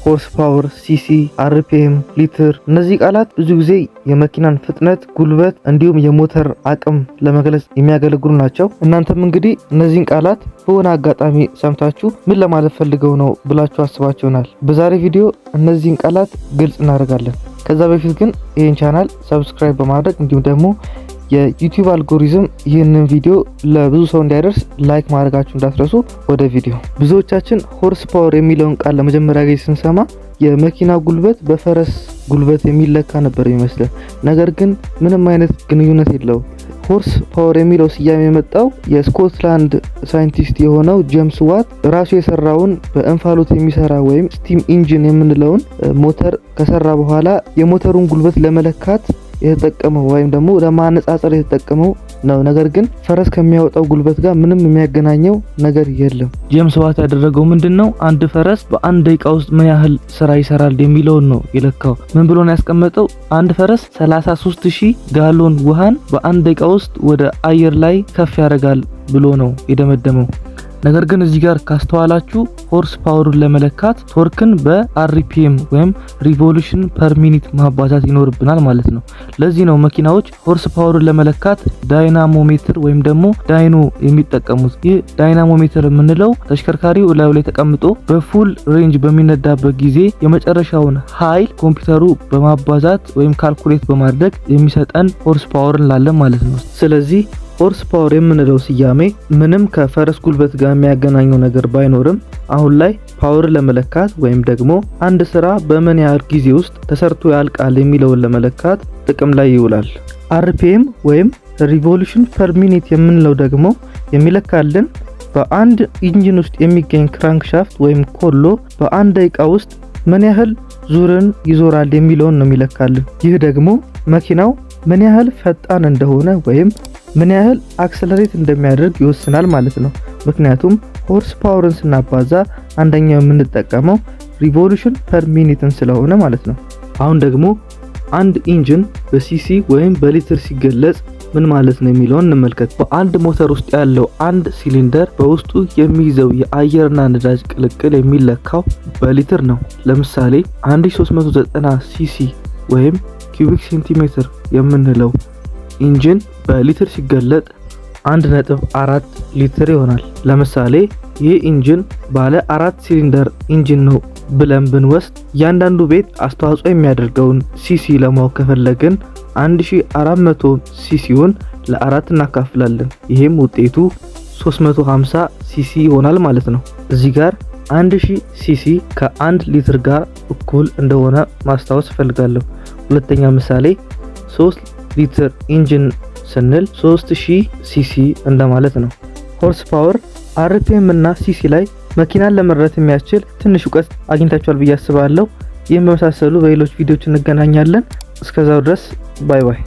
ሆርስ ፓወር፣ ሲሲ፣ አርፒኤም፣ ሊትር እነዚህ ቃላት ብዙ ጊዜ የመኪናን ፍጥነት፣ ጉልበት እንዲሁም የሞተር አቅም ለመግለጽ የሚያገለግሉ ናቸው። እናንተም እንግዲህ እነዚህን ቃላት በሆነ አጋጣሚ ሰምታችሁ ምን ለማለት ፈልገው ነው ብላችሁ አስባችሁናል። በዛሬ ቪዲዮ እነዚህን ቃላት ግልጽ እናደርጋለን። ከዛ በፊት ግን ይህን ቻናል ሰብስክራይብ በማድረግ እንዲሁም ደግሞ የዩቲዩብ አልጎሪዝም ይህንን ቪዲዮ ለብዙ ሰው እንዲያደርስ ላይክ ማድረጋችሁ እንዳትረሱ። ወደ ቪዲዮ። ብዙዎቻችን ሆርስ ፓወር የሚለውን ቃል ለመጀመሪያ ጊዜ ስንሰማ የመኪና ጉልበት በፈረስ ጉልበት የሚለካ ነበር ይመስላል። ነገር ግን ምንም አይነት ግንኙነት የለውም። ሆርስ ፓወር የሚለው ስያሜ የመጣው የስኮትላንድ ሳይንቲስት የሆነው ጄምስ ዋት ራሱ የሰራውን በእንፋሎት የሚሰራ ወይም ስቲም ኢንጂን የምንለውን ሞተር ከሰራ በኋላ የሞተሩን ጉልበት ለመለካት የተጠቀመው ወይም ደግሞ ለማነጻጸር የተጠቀመው ነው። ነገር ግን ፈረስ ከሚያወጣው ጉልበት ጋር ምንም የሚያገናኘው ነገር የለም። ጄምስ ዋት ያደረገው ምንድነው? አንድ ፈረስ በአንድ ደቂቃ ውስጥ ምን ያህል ስራ ይሰራል የሚለውን ነው የለካው። ምን ብሎ ነው ያስቀመጠው? አንድ ፈረስ 33000 ጋሎን ውሃን በአንድ ደቂቃ ውስጥ ወደ አየር ላይ ከፍ ያደርጋል ብሎ ነው የደመደመው። ነገር ግን እዚህ ጋር ካስተዋላችሁ ሆርስ ፓወሩን ለመለካት ቶርክን በአርፒኤም ወይም ሪቮሉሽን ፐር ሚኒት ማባዛት ይኖርብናል ማለት ነው። ለዚህ ነው መኪናዎች ሆርስ ፓወሩን ለመለካት ዳይናሞሜትር ወይም ደግሞ ዳይኖ የሚጠቀሙት። ይህ ዳይናሞሜትር የምንለው ተሽከርካሪው ላዩ ላይ ተቀምጦ በፉል ሬንጅ በሚነዳበት ጊዜ የመጨረሻውን ኃይል ኮምፒውተሩ በማባዛት ወይም ካልኩሌት በማድረግ የሚሰጠን ሆርስ ፓወር እንላለን ማለት ነው። ስለዚህ ሆርስ ፓወር የምንለው ስያሜ ምንም ከፈረስ ጉልበት ጋር የሚያገናኘው ነገር ባይኖርም አሁን ላይ ፓወር ለመለካት ወይም ደግሞ አንድ ስራ በምን ያህል ጊዜ ውስጥ ተሰርቶ ያልቃል የሚለውን ለመለካት ጥቅም ላይ ይውላል። አርፒኤም ወይም ሪቮሉሽን ፐር ሚኒት የምንለው ደግሞ የሚለካልን በአንድ ኢንጂን ውስጥ የሚገኝ ክራንክሻፍት ወይም ኮሎ በአንድ ደቂቃ ውስጥ ምን ያህል ዙርን ይዞራል የሚለውን ነው የሚለካልን። ይህ ደግሞ መኪናው ምን ያህል ፈጣን እንደሆነ ወይም ምን ያህል አክሰለሬት እንደሚያደርግ ይወስናል ማለት ነው። ምክንያቱም ሆርስ ፓወርን ስናባዛ አንደኛው የምንጠቀመው ሪቮሉሽን ፐር ሚኒትን ስለሆነ ማለት ነው። አሁን ደግሞ አንድ ኢንጂን በሲሲ ወይም በሊትር ሲገለጽ ምን ማለት ነው የሚለውን እንመልከት። በአንድ ሞተር ውስጥ ያለው አንድ ሲሊንደር በውስጡ የሚይዘው የአየርና ነዳጅ ቅልቅል የሚለካው በሊትር ነው። ለምሳሌ 1390 ሲሲ ወይም ኪዩቢክ ሴንቲሜትር የምንለው ኢንጂን በሊትር ሲገለጥ 1.4 ሊትር ይሆናል። ለምሳሌ ይህ ኢንጂን ባለ 4 ሲሊንደር ኢንጂን ነው ብለን ብንወስድ እያንዳንዱ ቤት አስተዋጽኦ የሚያደርገውን ሲሲ ለማወቅ ከፈለግን 1400 ሲሲውን ለ4 እናካፍላለን። ይሄም ውጤቱ 350 ሲሲ ይሆናል ማለት ነው። እዚህ ጋር 1000 ሲሲ ከ1 ሊትር ጋር እኩል እንደሆነ ማስታወስ እፈልጋለሁ። ሁለተኛ ምሳሌ 3 ሊትር ኢንጂን ስንል 3000 ሲሲ እንደማለት ነው። ሆርስ ፓወር፣ አርፒኤም እና ሲሲ ላይ መኪናን ለመረዳት የሚያስችል ትንሽ እውቀት አግኝታችኋል ብዬ አስባለሁ። ይህን በመሳሰሉ በሌሎች ቪዲዮዎች እንገናኛለን። እስከዛው ድረስ ባይ ባይ።